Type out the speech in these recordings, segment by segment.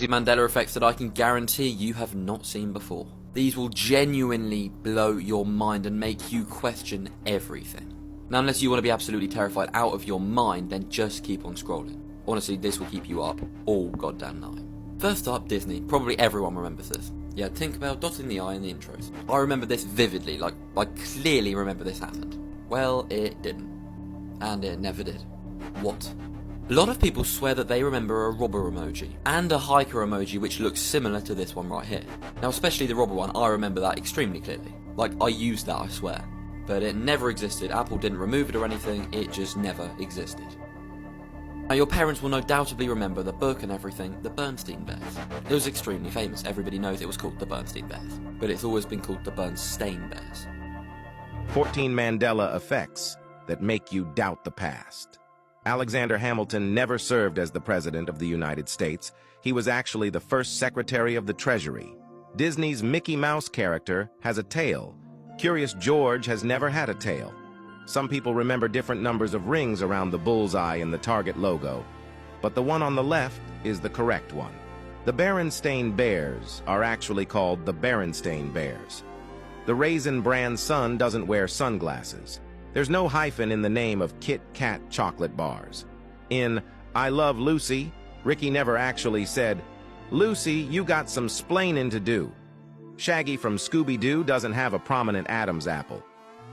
The Mandela effects that I can guarantee you have not seen before. These will genuinely blow your mind and make you question everything. Now, unless you want to be absolutely terrified out of your mind, then just keep on scrolling. Honestly, this will keep you up all goddamn night. First up, Disney. Probably everyone remembers this. Yeah, Tinkerbell dotting the I in the intros. I remember this vividly, like, I clearly remember this happened. Well, it didn't. And it never did. What? A lot of people swear that they remember a robber emoji, and a hiker emoji which looks similar to this one right here. Now, especially the robber one, I remember that extremely clearly. Like, I used that, I swear. But it never existed, Apple didn't remove it or anything, it just never existed. Now, your parents will no doubtably remember the book and everything, the Bernstein Bears. It was extremely famous, everybody knows it was called the Bernstein Bears, but it's always been called the Bernstein Bears. 14 Mandela effects that make you doubt the past. Alexander Hamilton never served as the President of the United States. He was actually the first Secretary of the Treasury. Disney's Mickey Mouse character has a tail. Curious George has never had a tail. Some people remember different numbers of rings around the bullseye in the Target logo, but the one on the left is the correct one. The Berenstain Bears are actually called the Berenstain Bears. The Raisin Bran son doesn't wear sunglasses. There's no hyphen in the name of Kit Kat chocolate bars. In I Love Lucy, Ricky never actually said, "Lucy, you got some splainin' to do." Shaggy from Scooby-Doo doesn't have a prominent Adam's apple.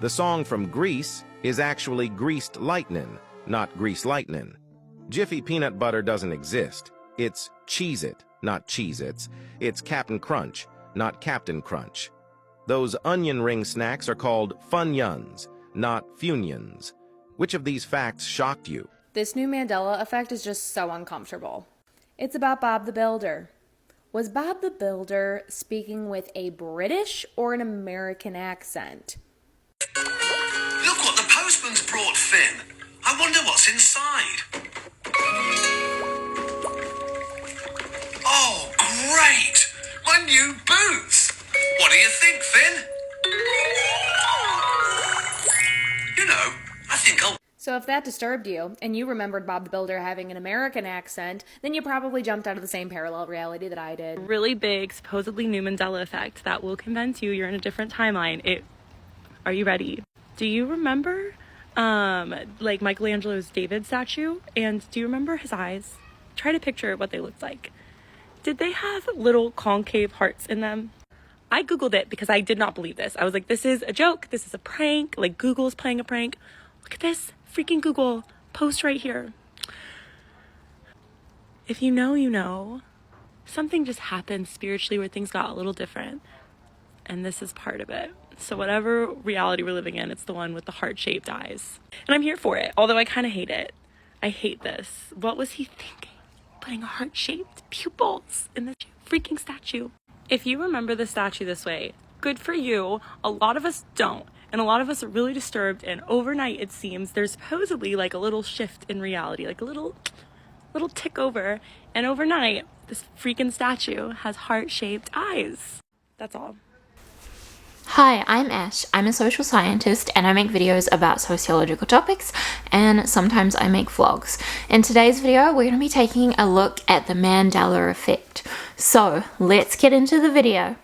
The song from Grease is actually Greased Lightnin', not Grease Lightnin'. Jiffy peanut butter doesn't exist. It's Cheez-It, not Cheez-Its. It's Captain Crunch, not Captain Crunch. Those onion ring snacks are called Funyuns, not Funyuns. Which of these facts shocked you? This new Mandela effect is just so uncomfortable. It's about Bob the Builder. Was Bob the Builder speaking with a British or an American accent? Look what the postman's brought, Finn. I wonder what's inside. Oh, great! My new boots! What do you think, Finn? You know, I think I'll... So if that disturbed you, and you remembered Bob the Builder having an American accent, then you probably jumped out of the same parallel reality that I did. Really big, supposedly new Mandela effect that will convince you you're in a different timeline. Are you ready? Do you remember, like Michelangelo's David statue? And do you remember his eyes? Try to picture what they looked like. Did they have little concave hearts in them? I Googled it because I did not believe this. I was like, this is a joke. This is a prank. Like, Google's playing a prank. Look at this freaking Google post right here. If you know, you know. Something just happened spiritually where things got a little different. And this is part of it. So whatever reality we're living in, it's the one with the heart-shaped eyes. And I'm here for it, although I kind of hate it. I hate this. What was he thinking? Putting heart-shaped pupils in this freaking statue. If you remember the statue this way, good for you. A lot of us don't. And a lot of us are really disturbed. And overnight, it seems, there's supposedly like a little shift in reality, like a little tick over. And overnight, this freaking statue has heart-shaped eyes. That's all. Hi, I'm Ash. I'm a social scientist and I make videos about sociological topics, and sometimes I make vlogs. In today's video, we're going to be taking a look at the Mandela effect. So let's get into the video.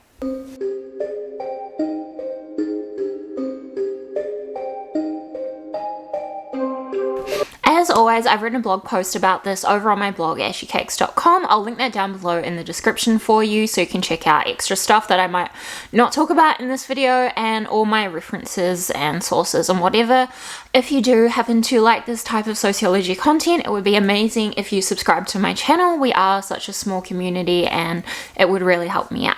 As always, I've written a blog post about this over on my blog, ashley.entangled. I'll link that down below in the description for you so you can check out extra stuff that I might not talk about in this video and all my references and sources and whatever. If you do happen to like this type of sociology content, it would be amazing if you subscribe to my channel. We are such a small community and it would really help me out.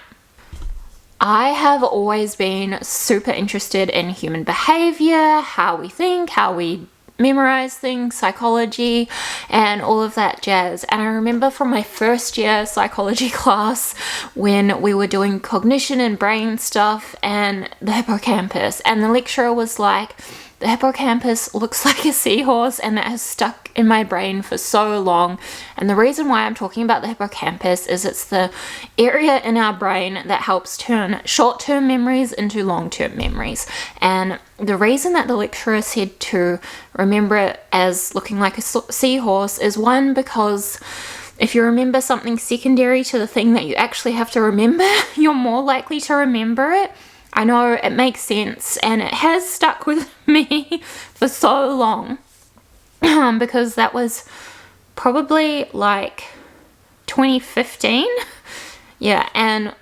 I have always been super interested in human behavior, how we think, how we memorize things, psychology, and all of that jazz. And I remember from my first year psychology class when we were doing cognition and brain stuff and the hippocampus, and the lecturer was like, the hippocampus looks like a seahorse, and that has stuck in my brain for so long. And the reason why I'm talking about the hippocampus is it's the area in our brain that helps turn short-term memories into long-term memories. And the reason that the lecturer said to remember it as looking like a seahorse is, one, because if you remember something secondary to the thing that you actually have to remember, you're more likely to remember it. I know it makes sense, and it has stuck with me for so long because that was probably like 2015. Yeah, and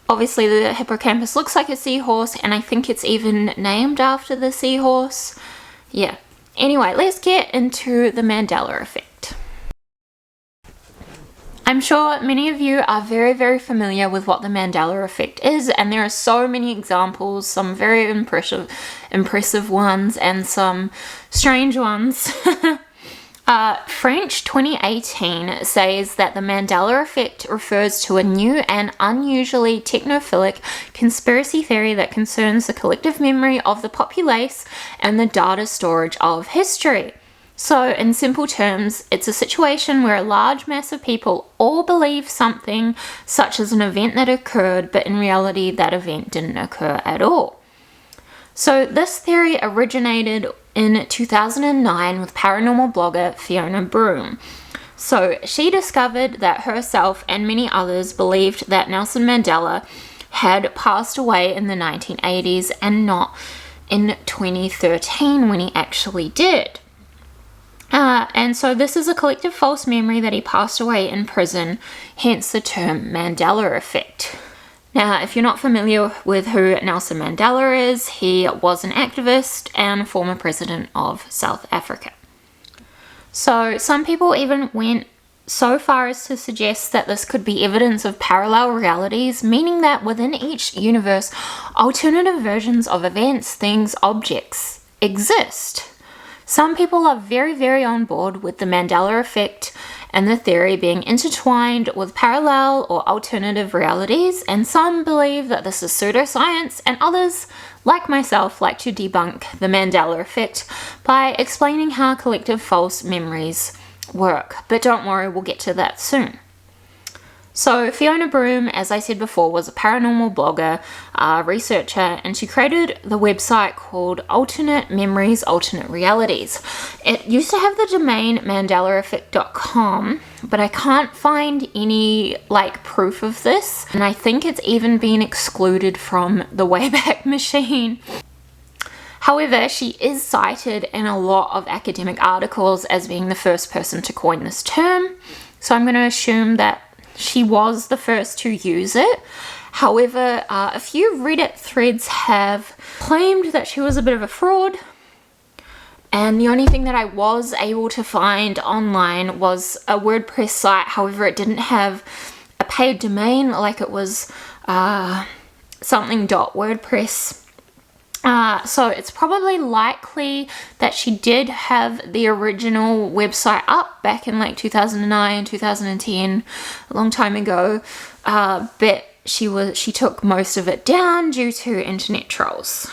obviously the hippocampus looks like a seahorse, and I think it's even named after the seahorse. Yeah. Anyway, let's get into the Mandela effect. I'm sure many of you are very, very familiar with what the Mandela effect is, and there are so many examples, some very impressive ones and some strange ones. French 2018 says that the Mandela effect refers to a new and unusually technophilic conspiracy theory that concerns the collective memory of the populace and the data storage of history. So, in simple terms, it's a situation where a large mass of people all believe something, such as an event that occurred, but in reality that event didn't occur at all. So this theory originated in 2009 with paranormal blogger Fiona Broome. So she discovered that herself and many others believed that Nelson Mandela had passed away in the 1980s and not in 2013 when he actually did. And so this is a collective false memory that he passed away in prison, hence the term Mandela effect. Now, if you're not familiar with who Nelson Mandela is, he was an activist and former president of South Africa. So some people even went so far as to suggest that this could be evidence of parallel realities, meaning that within each universe, alternative versions of events, things, objects exist. Some people are very, very on board with the Mandela effect and the theory being intertwined with parallel or alternative realities, and some believe that this is pseudoscience, and others, like myself, like to debunk the Mandela effect by explaining how collective false memories work. But don't worry, we'll get to that soon. So Fiona Broome, as I said before, was a paranormal blogger, researcher, and she created the website called Alternate Memories, Alternate Realities. It used to have the domain mandelaeffect.com, but I can't find any proof of this, and I think it's even been excluded from the Wayback Machine. However, she is cited in a lot of academic articles as being the first person to coin this term, so I'm going to assume that she was the first to use it. However, a few Reddit threads have claimed that she was a bit of a fraud, and the only thing that I was able to find online was a WordPress site. However, it didn't have a paid domain, like it was something.wordpress. So it's probably likely that she did have the original website up back in 2009, 2010, a long time ago, but she took most of it down due to internet trolls.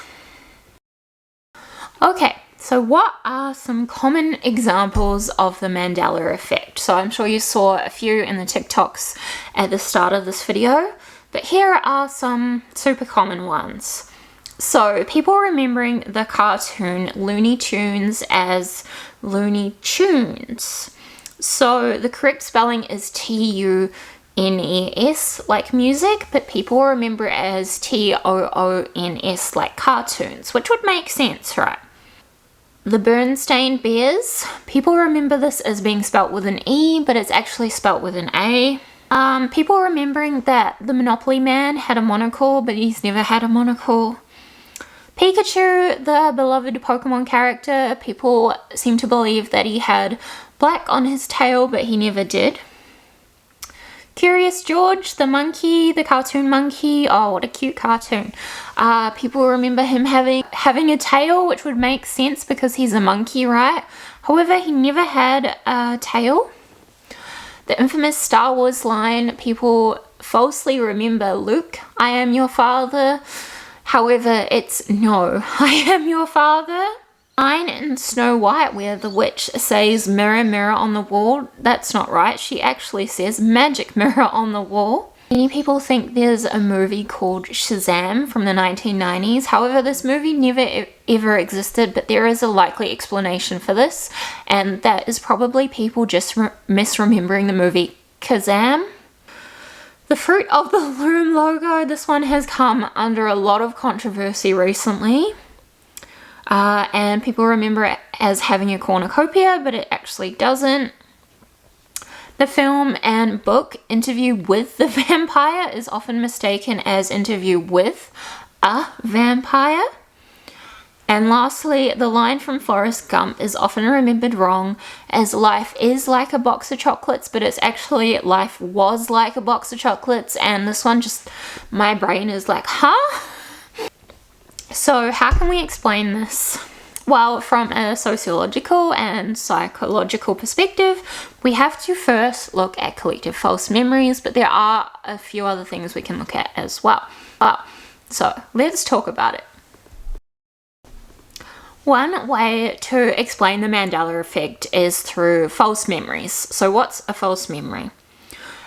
Okay, so what are some common examples of the Mandela effect? So I'm sure you saw a few in the TikToks at the start of this video, but here are some super common ones. So, people remembering the cartoon Looney Tunes as Looney Tunes. So, the correct spelling is Tunes, like music, but people remember it as Toons, like cartoons, which would make sense, right? The Bernstein Bears. People remember this as being spelt with an E, but it's actually spelt with an A. People remembering that the Monopoly Man had a monocle, but he's never had a monocle. Pikachu, the beloved Pokemon character, people seem to believe that he had black on his tail, but he never did. Curious George, the monkey, the cartoon monkey, oh, what a cute cartoon. People remember him having a tail, which would make sense because he's a monkey, right? However, he never had a tail. The infamous Star Wars line, people falsely remember Luke, I am your father. However, it's no, I am your father. Line in Snow White where the witch says mirror, mirror on the wall. That's not right. She actually says magic mirror on the wall. Many people think there's a movie called Shazam from the 1990s. However, this movie never ever existed, but there is a likely explanation for this, and that is probably people just misremembering the movie Kazam. The Fruit of the Loom logo, this one has come under a lot of controversy recently. And people remember it as having a cornucopia, but it actually doesn't. The film and book Interview with the Vampire is often mistaken as Interview with a Vampire. And lastly, the line from Forrest Gump is often remembered wrong as life is like a box of chocolates, but it's actually life was like a box of chocolates, and this one just, my brain is like, huh? So how can we explain this? Well, from a sociological and psychological perspective, we have to first look at collective false memories, but there are a few other things we can look at as well. So let's talk about it. One way to explain the Mandela effect is through false memories. So what's a false memory?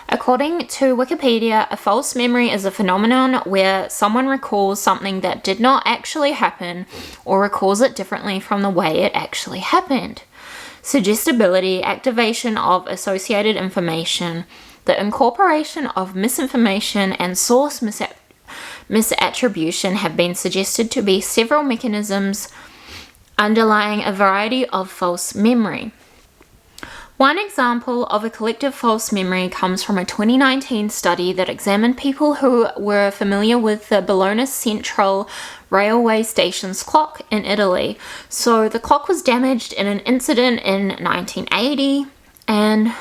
According to Wikipedia, a false memory is a phenomenon where someone recalls something that did not actually happen or recalls it differently from the way it actually happened. Suggestibility, activation of associated information, the incorporation of misinformation, and source misattribution have been suggested to be several mechanisms underlying a variety of false memory. One example of a collective false memory comes from a 2019 study that examined people who were familiar with the Bologna Central railway station's clock in Italy. So the clock was damaged in an incident in 1980, and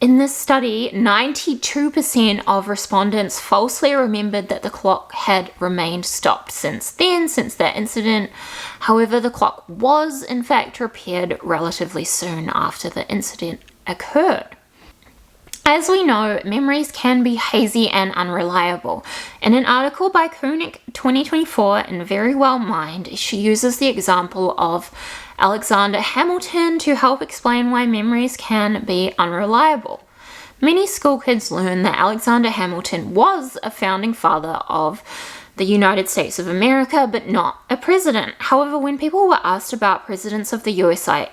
in this study, 92% of respondents falsely remembered that the clock had remained stopped since that incident. However, the clock was in fact repaired relatively soon after the incident occurred. As we know, memories can be hazy and unreliable. In an article by Koenig 2024 in Very Well Mind, she uses the example of Alexander Hamilton to help explain why memories can be unreliable. Many school kids learn that Alexander Hamilton was a founding father of the United States of America, but not a president. However, when people were asked about presidents of the USA,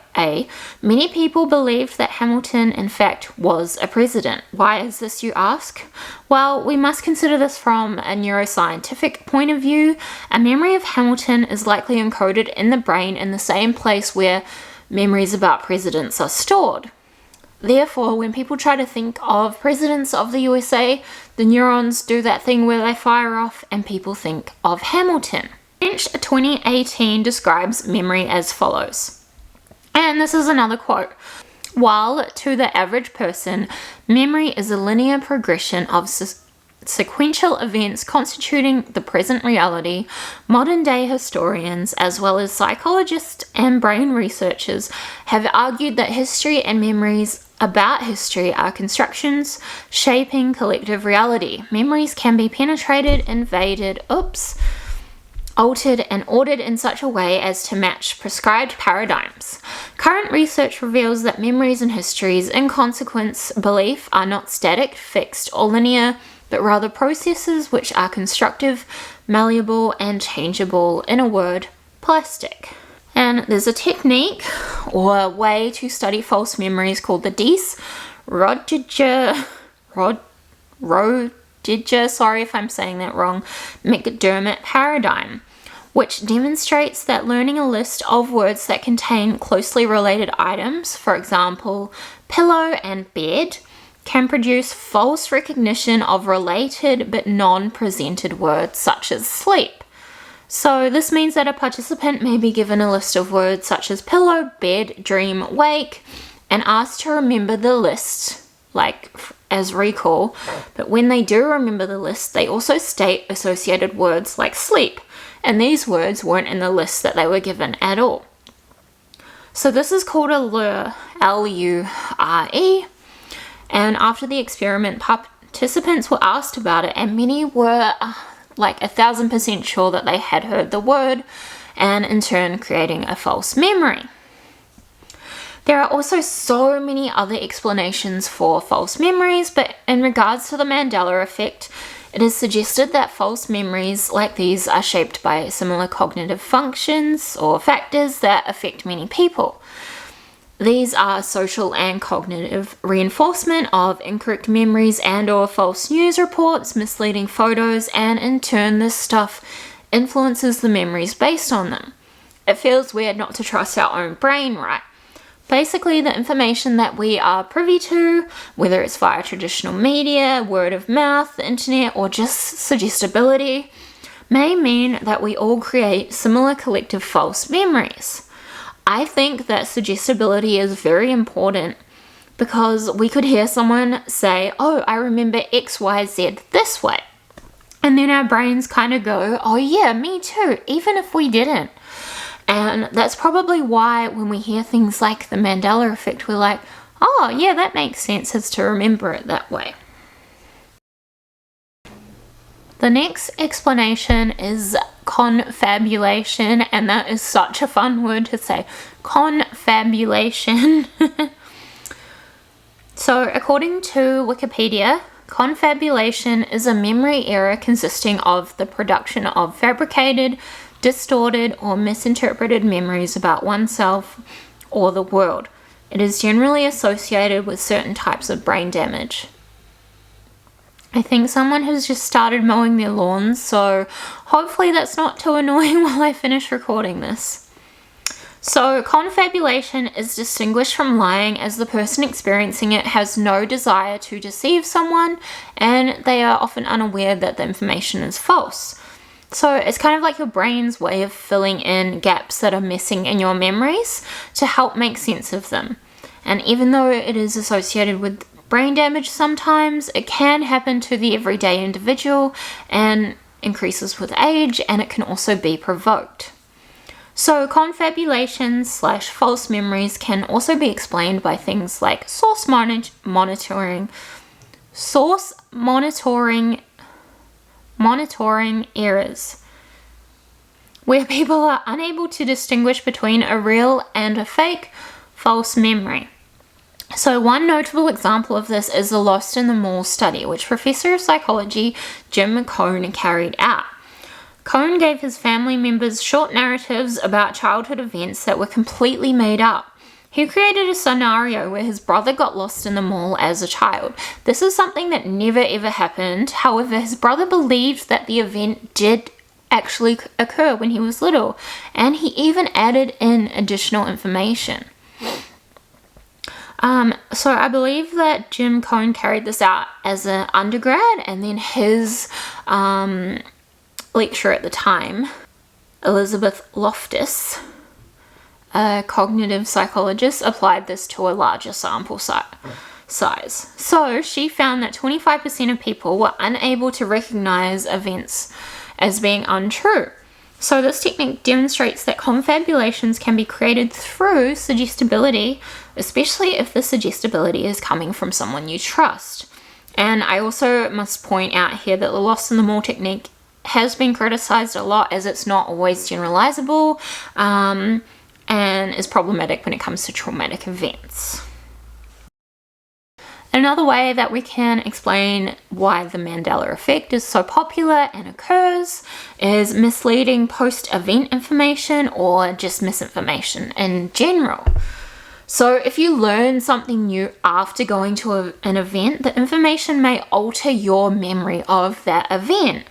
many people believed that Hamilton, in fact, was a president. Why is this, you ask? Well, we must consider this from a neuroscientific point of view. A memory of Hamilton is likely encoded in the brain in the same place where memories about presidents are stored. Therefore, when people try to think of presidents of the USA, the neurons do that thing where they fire off and people think of Hamilton. French 2018 describes memory as follows. And this is another quote. While to the average person, memory is a linear progression of sequential events constituting the present reality, modern-day historians, as well as psychologists and brain researchers, have argued that history and memories about history are constructions shaping collective reality. Memories can be penetrated, invaded, altered, and ordered in such a way as to match prescribed paradigms. Current research reveals that memories and histories, in consequence, belief, are not static, fixed, or linear, but rather processes which are constructive, malleable, and changeable. In a word, plastic. And there's a technique or a way to study false memories called the Rodger, sorry if I'm saying that wrong, McDermott paradigm, which demonstrates that learning a list of words that contain closely related items, for example, pillow and bed, can produce false recognition of related but non-presented words such as sleep. So this means that a participant may be given a list of words such as pillow, bed, dream, wake, and asked to remember the list, like as recall, but when they do remember the list, they also state associated words like sleep, and these words weren't in the list that they were given at all. So this is called a lure, L-U-R-E, and after the experiment, participants were asked about it, and many were like 1,000% sure that they had heard the word, and in turn creating a false memory. There are also so many other explanations for false memories, but in regards to the Mandela effect, it is suggested that false memories like these are shaped by similar cognitive functions or factors that affect many people. These are social and cognitive reinforcement of incorrect memories and or false news reports, misleading photos, and in turn this stuff influences the memories based on them. It feels weird not to trust our own brain, right? Basically, the information that we are privy to, whether it's via traditional media, word of mouth, the internet, or just suggestibility, may mean that we all create similar collective false memories. I think that suggestibility is very important because we could hear someone say, oh, I remember XYZ this way. And then our brains kind of go, oh yeah, me too, even if we didn't. And that's probably why when we hear things like the Mandela effect, we're like, oh yeah, that makes sense as to remember it that way. The next explanation is confabulation, and that is such a fun word to say. Confabulation. So, according to Wikipedia, confabulation is a memory error consisting of the production of fabricated, distorted, or misinterpreted memories about oneself or the world. It is generally associated with certain types of brain damage. I think someone has just started mowing their lawns, so hopefully that's not too annoying while I finish recording this. So, confabulation is distinguished from lying as the person experiencing it has no desire to deceive someone and they are often unaware that the information is false. So, it's kind of like your brain's way of filling in gaps that are missing in your memories to help make sense of them. And even though it is associated with brain damage sometimes, it can happen to the everyday individual and increases with age, and it can also be provoked. So confabulation / false memories can also be explained by things like source monitoring errors, where people are unable to distinguish between a real and a fake false memory. So one notable example of this is the Lost in the Mall study, which Professor of Psychology Jim Cohn carried out. Cohn gave his family members short narratives about childhood events that were completely made up. He created a scenario where his brother got lost in the mall as a child. This is something that never ever happened. However, his brother believed that the event did actually occur when he was little, and he even added in additional information. So I believe that Jim Cohn carried this out as an undergrad, and then his lecturer at the time, Elizabeth Loftus, a cognitive psychologist, applied this to a larger sample size. So she found that 25% of people were unable to recognize events as being untrue. So this technique demonstrates that confabulations can be created through suggestibility, especially if the suggestibility is coming from someone you trust. And I also must point out here that the Lost in the Mall technique has been criticized a lot as it's not always generalizable and is problematic when it comes to traumatic events. Another way that we can explain why the Mandela effect is so popular and occurs is misleading post-event information or just misinformation in general. So if you learn something new after going to an event, the information may alter your memory of that event.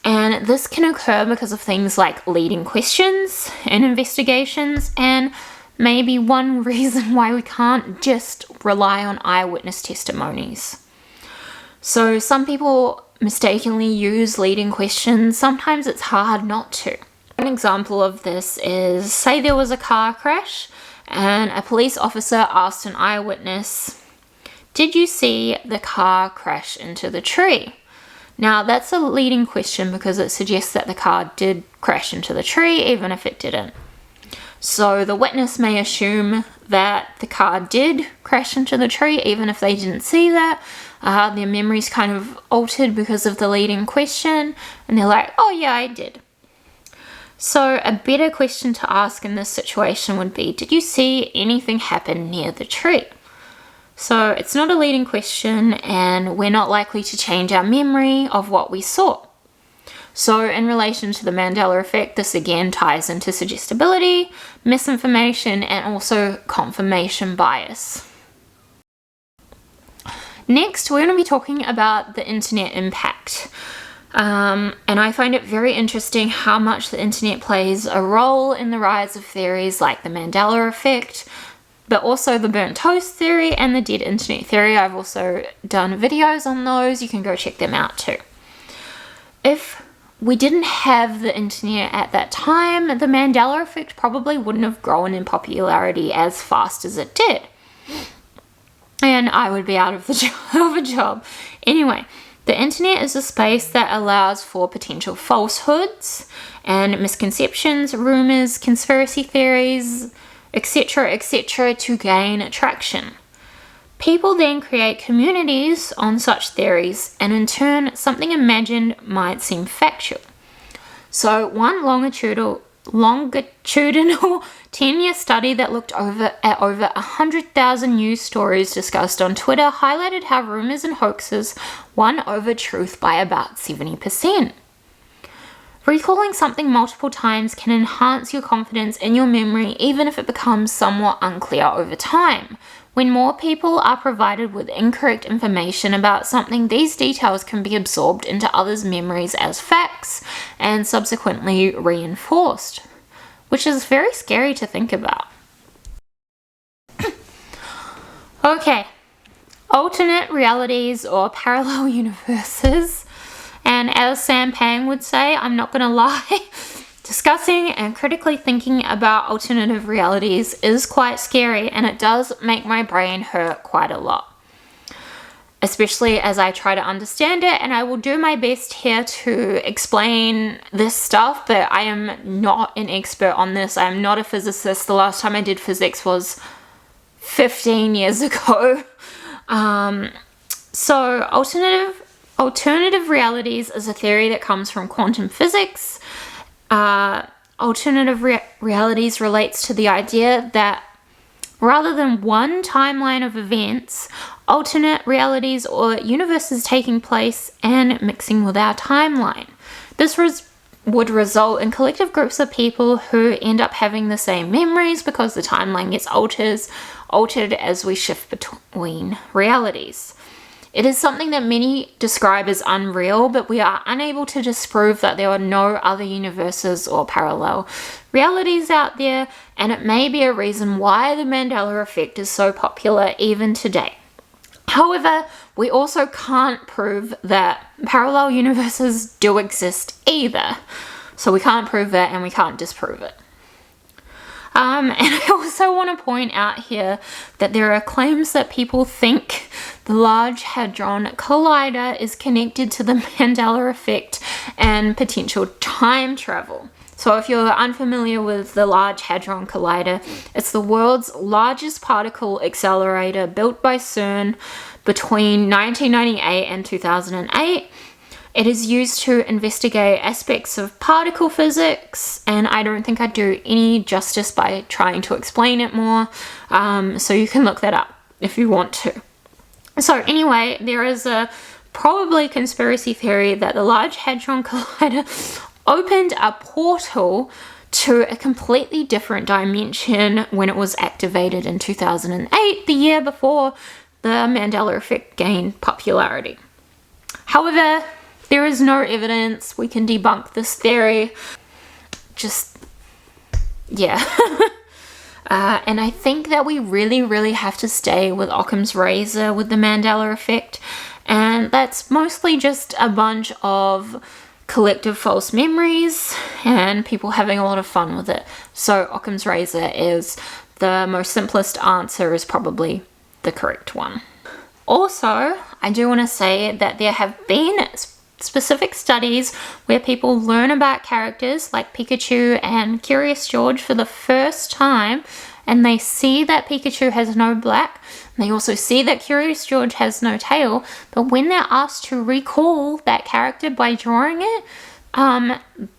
And this can occur because of things like leading questions in investigations, and maybe one reason why we can't just rely on eyewitness testimonies. So some people mistakenly use leading questions. Sometimes it's hard not to. An example of this is, say there was a car crash and a police officer asked an eyewitness, "Did you see the car crash into the tree?" Now that's a leading question because it suggests that the car did crash into the tree even if it didn't. So the witness may assume that the car did crash into the tree even if they didn't see that. Their memory's kind of altered because of the leading question, and they're like, oh yeah, I did. So a better question to ask in this situation would be, did you see anything happen near the tree? So it's not a leading question, and we're not likely to change our memory of what we saw. So in relation to the Mandela effect, this again ties into suggestibility, misinformation, and also confirmation bias. Next, we're going to be talking about the internet impact. And I find it very interesting how much the internet plays a role in the rise of theories like the Mandela effect, but also the burnt toast theory and the dead internet theory. I've also done videos on those. You can go check them out too. If we didn't have the internet at that time, the Mandela effect probably wouldn't have grown in popularity as fast as it did. And I would be out of a job. Anyway, the internet is a space that allows for potential falsehoods and misconceptions, rumors, conspiracy theories, etc., to gain traction. People then create communities on such theories, and in turn, something imagined might seem factual. So one longitudinal 10-year study that looked at over 100,000 news stories discussed on Twitter highlighted how rumors and hoaxes won over truth by about 70%. Recalling something multiple times can enhance your confidence in your memory, even if it becomes somewhat unclear over time. When more people are provided with incorrect information about something, these details can be absorbed into others' memories as facts and subsequently reinforced, which is very scary to think about. Okay, alternate realities or parallel universes. And as Sam Pang would say, I'm not gonna lie, discussing and critically thinking about alternative realities is quite scary, and it does make my brain hurt quite a lot, especially as I try to understand it. And I will do my best here to explain this stuff, but I am not an expert on this. I am not a physicist. The last time I did physics was 15 years ago. So alternative realities is a theory that comes from quantum physics. Alternative realities relates to the idea that rather than one timeline of events, alternate realities or universes taking place and mixing with our timeline. This would result in collective groups of people who end up having the same memories because the timeline gets altered as we shift between realities. It is something that many describe as unreal, but we are unable to disprove that there are no other universes or parallel realities out there, and it may be a reason why the Mandela effect is so popular even today. However, we also can't prove that parallel universes do exist either. So we can't prove it and we can't disprove it. And I also want to point out here that there are claims that people think the Large Hadron Collider is connected to the Mandela effect and potential time travel. So if you're unfamiliar with the Large Hadron Collider, it's the world's largest particle accelerator built by CERN between 1998 and 2008. It is used to investigate aspects of particle physics, and I don't think I'd do any justice by trying to explain it more, so you can look that up if you want to. So anyway, there is a probably conspiracy theory that the Large Hadron Collider opened a portal to a completely different dimension when it was activated in 2008, the year before the Mandela effect gained popularity. However, there is no evidence. We can debunk this theory. And I think that we really have to stay with Occam's razor with the Mandela effect. And that's mostly just a bunch of collective false memories and people having a lot of fun with it. So Occam's razor is the most simplest answer, is probably the correct one. Also, I do want to say that there have been specific studies where people learn about characters like Pikachu and Curious George for the first time, and they see that Pikachu has no black, and they also see that Curious George has no tail, but when they're asked to recall that character by drawing it,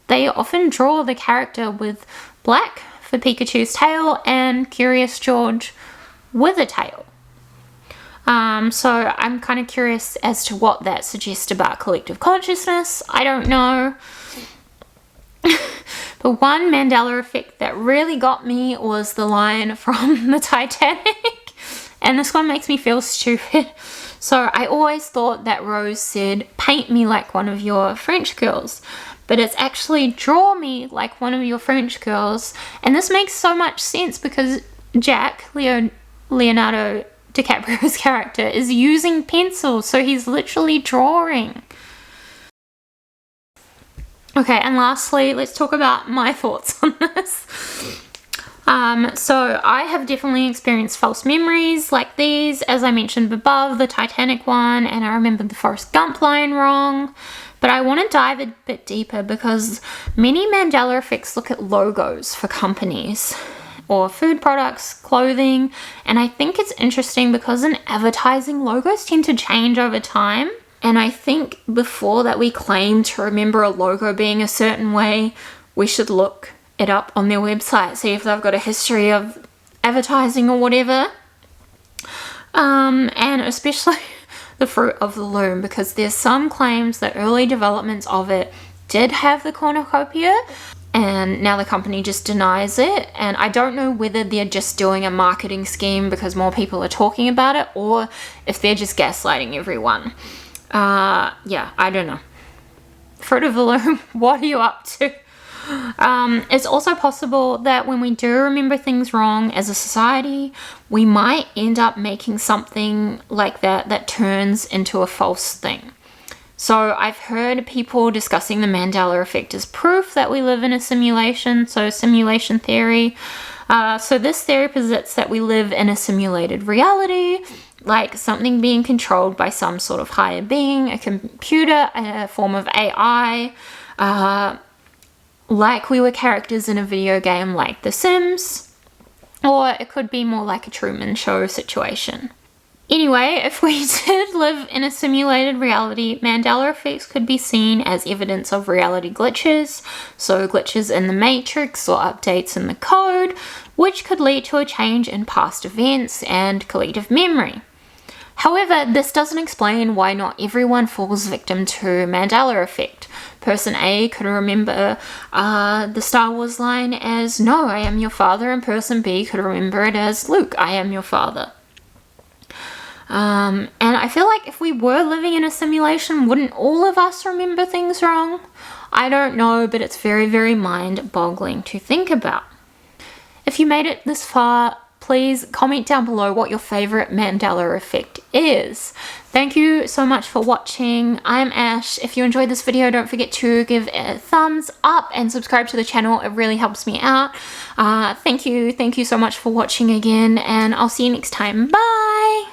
they often draw the character with black for Pikachu's tail and Curious George with a tail. So I'm kind of curious as to what that suggests about collective consciousness. I don't know. But one Mandela effect that really got me was the line from the Titanic. And this one makes me feel stupid. So I always thought that Rose said, paint me like one of your French girls. But it's actually draw me like one of your French girls. And this makes so much sense because Jack, Leonardo DiCaprio's character, is using pencils. So he's literally drawing. Okay, and lastly, let's talk about my thoughts on this. So I have definitely experienced false memories like these, as I mentioned above, the Titanic one, and I remembered the Forrest Gump line wrong. But I want to dive a bit deeper because many Mandela effects look at logos for companies or food products, clothing, and I think it's interesting because in advertising, logos tend to change over time. And I think before that we claim to remember a logo being a certain way, we should look it up on their website, see if they've got a history of advertising or whatever. And especially the Fruit of the Loom, because there's some claims that early developments of it did have the cornucopia, and now the company just denies it. And I don't know whether they're just doing a marketing scheme because more people are talking about it, or if they're just gaslighting everyone. Yeah, I don't know. Fruit of the Loom, what are you up to? It's also possible that when we do remember things wrong as a society, we might end up making something like that turns into a false thing. So I've heard people discussing the Mandela effect as proof that we live in a simulation, so simulation theory. So this theory posits that we live in a simulated reality, like something being controlled by some sort of higher being, a computer, a form of AI, like we were characters in a video game like The Sims, or it could be more like a Truman Show situation. Anyway, if we did live in a simulated reality, Mandela effects could be seen as evidence of reality glitches, so glitches in the matrix or updates in the code, which could lead to a change in past events and collective memory. However, this doesn't explain why not everyone falls victim to Mandela effect. Person A could remember the Star Wars line as, "No, I am your father," and person B could remember it as, "Luke, I am your father." And I feel like if we were living in a simulation, wouldn't all of us remember things wrong? I don't know, but it's very, very mind-boggling to think about. If you made it this far, please comment down below what your favorite Mandela effect is. Thank you so much for watching. I'm Ash. If you enjoyed this video, don't forget to give it a thumbs up and subscribe to the channel. It really helps me out. Thank you so much for watching again, and I'll see you next time. Bye!